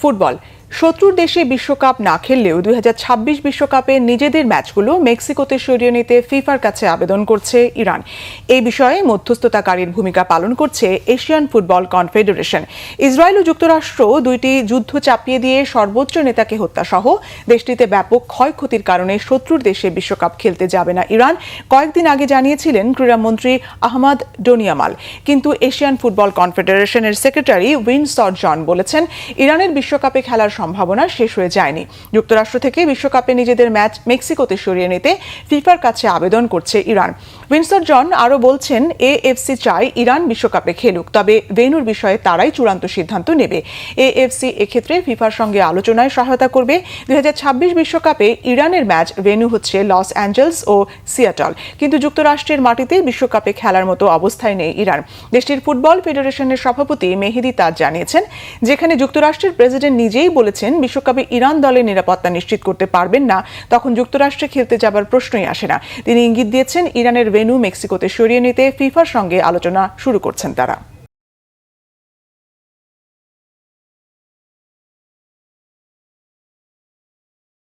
Football শত্রুর দেশে বিশ্বকাপ না খেললেও 2026 বিশ্বকাপে নিজেদের ম্যাচগুলো মেক্সিকোতে সরিয়ে নিতে ফিফার কাছে আবেদন করছে ইরান। এই বিষয়ে মধ্যস্থতাকারীর ভূমিকা পালন করছে এশিয়ান ফুটবল কনফেডারেশন। ইসরায়েল ও যুক্তরাষ্ট্র দুইটি যুদ্ধ চাপিয়ে দিয়ে সর্বোচ্চ নেতাকে হত্যাসহ দেশটিতে ব্যাপক ক্ষয়ক্ষতির কারণে শত্রুর দেশে বিশ্বকাপ খেলতে যাবে না ইরান কয়েকদিন আগে জানিয়েছিলেন ক্রীড়ামন্ত্রী আহমদ ডোনিয়ামাল। কিন্তু এশিয়ান ফুটবল কনফেডারেশনের সেক্রেটারি উইনসর জন বলেছেন ইরানের বিশ্বকাপে খেলার সম্ভাবনা শেষ হয়ে যায়নি। যুক্তরাষ্ট্র থেকে বিশ্বকাপে নিজেদের ম্যাচ মেক্সিকোতে সরিয়ে নিতে ফিফার কাছে আবেদন করছে ইরান। উইনসর জন আরও বলছেন, এএফসি চায় ইরান বিশ্বকাপে খেলুক, তবে ভেন্যুর বিষয়ে তারাই চূড়ান্ত সিদ্ধান্ত নেবে। এএফসি এক্ষেত্রে ফিফার সঙ্গে আলোচনায় সহায়তা করবে। 2026 বিশ্বকাপে ইরানের ম্যাচ ভেন্যু হচ্ছে লস অ্যাঞ্জেলস ও সিয়াটল। কিন্তু যুক্তরাষ্ট্রের মাটিতে বিশ্বকাপে খেলার মতো অবস্থায় নেই ইরান। দেশটির ফুটবল ফেডারেশনের সভাপতি মেহেদি তাজ জানিয়েছেন, যেখানে যুক্তরাষ্ট্রের প্রেসিডেন্ট নিজেই বলেছেন বিশ্বকাপে ইরান দলের নিরাপত্তা নিশ্চিত করতে পারবেন না, তখন যুক্তরাষ্ট্রে খেলতে যাবার প্রশ্নই আসে না। তিনি ইঙ্গিত দিয়েছেন ইরানের ভেন্যু মেক্সিকোতে সরিয়ে নিতে ফিফার সঙ্গে আলোচনা শুরু করছেন তারা।